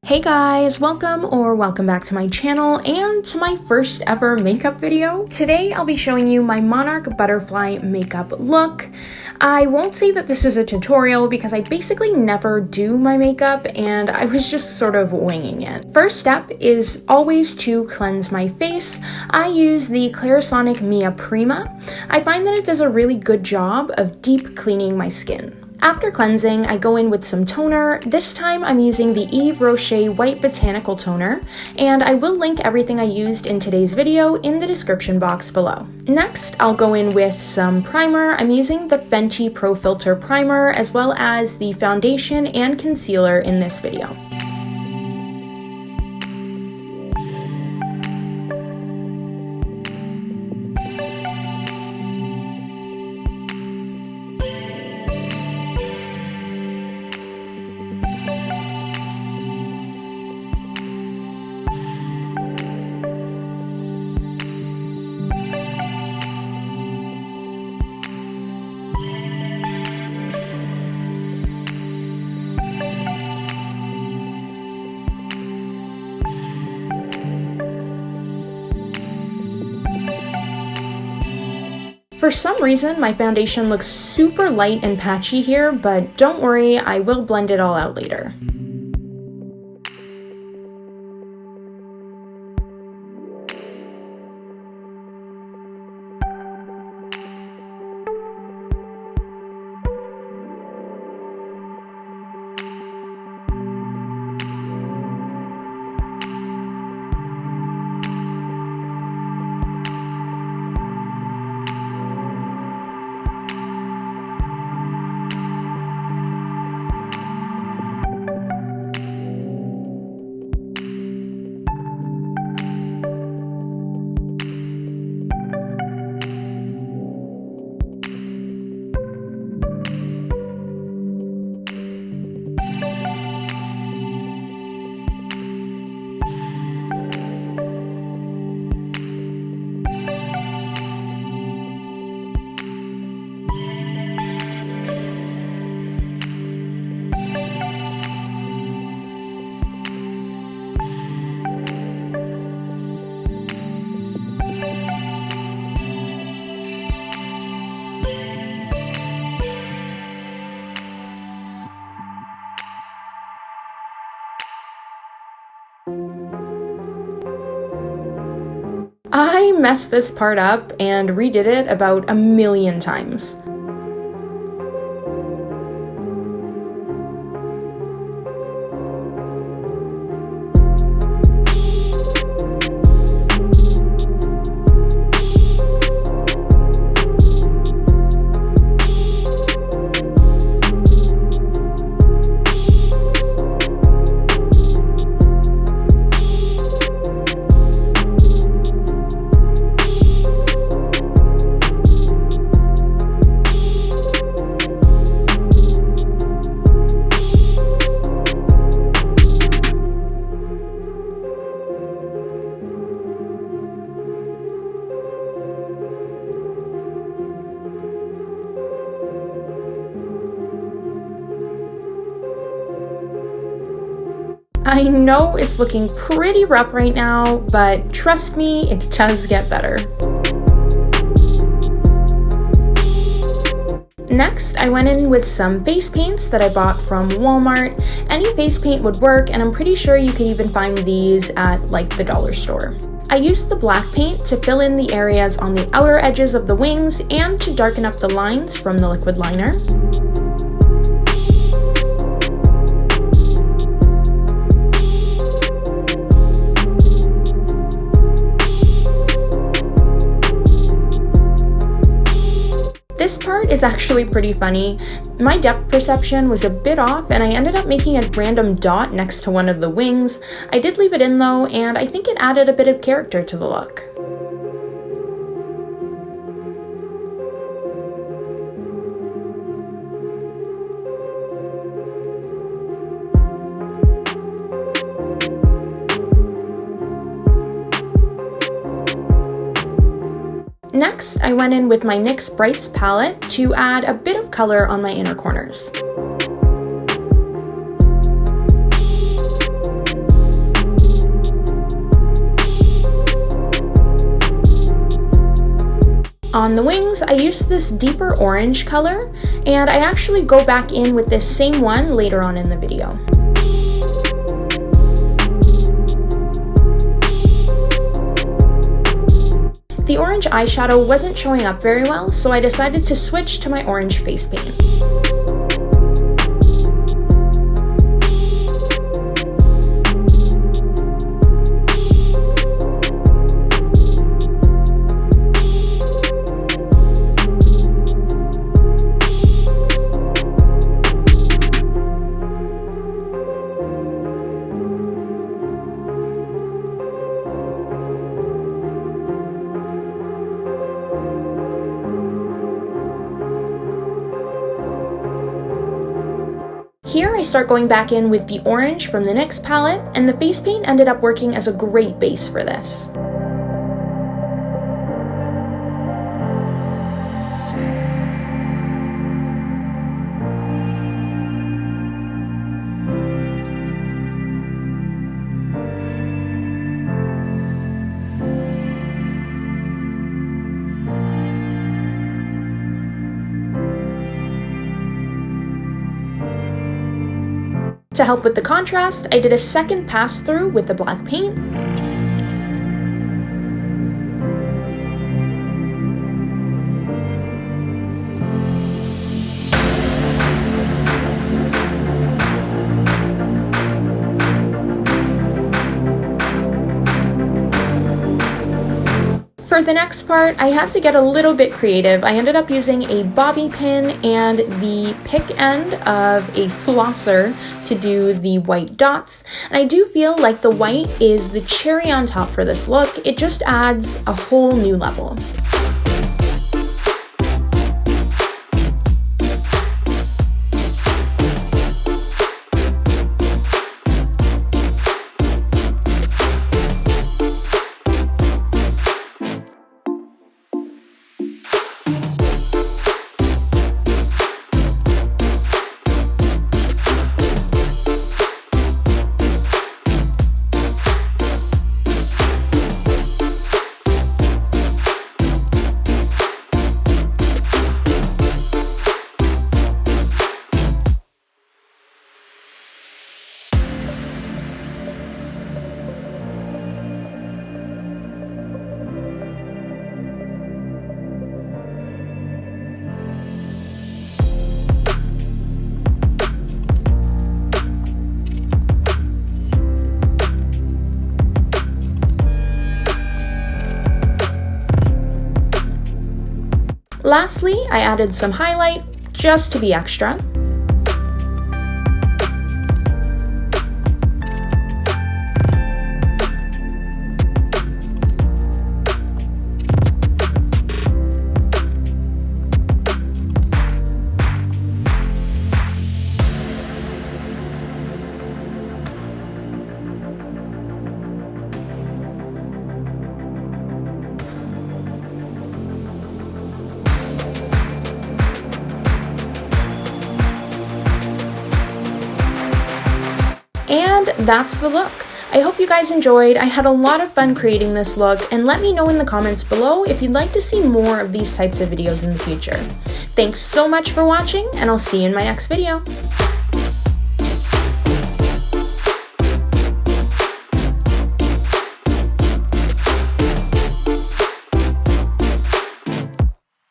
Hey guys, welcome back to my channel and to my first ever makeup video. Today I'll be showing you my Monarch butterfly makeup look. I won't say that this is a tutorial because I basically never do my makeup and I was just sort of winging it. First step is always to cleanse my face. I use the Clarisonic Prima. I find that it does a really good job of deep cleaning my skin. After cleansing, I go in with some toner. This time I'm using the Roche White Botanical Toner, and I will link everything I used in today's video in the description box below. Next, I'll go in with some primer. I'm using the FENTY Pro Filter Primer, as well as the foundation and concealer in this video. For some reason, my foundation looks super light and patchy here, but don't worry, I will blend it all out later. I messed this part up and redid it about a million times. I know it's looking pretty rough right now, but trust me, it does get better. Next, I went in with some face paints that I bought from Walmart. Any face paint would work, and I'm pretty sure you could even find these at like the dollar store. I used the black paint to fill in the areas on the outer edges of the wings and to darken up the lines from the liquid liner. This part is actually pretty funny. My depth perception was a bit off and I ended up making a random dot next to one of the wings. I did leave it in though, and I think it added a bit of character to the look. Next, I went in with my NYX Brights palette to add a bit of color on my inner corners. On the wings, I used this deeper orange color, and I actually go back in with this same one later on in the video. The orange eyeshadow wasn't showing up very well, so I decided to switch to my orange face paint. Here I start going back in with the orange from the NYX palette, and the face paint ended up working as a great base for this. To help with the contrast, I did a second pass through with the black paint. For the next part, I had to get a little bit creative. I ended up using a bobby pin and the pick end of a flosser to do the white dots. And I do feel like the white is the cherry on top for this look. It just adds a whole new level. Lastly, I added some highlight just to be extra. And that's the look. I hope you guys enjoyed. I had a lot of fun creating this look, and let me know in the comments below if you'd like to see more of these types of videos in the future. Thanks so much for watching, and I'll see you in my next video.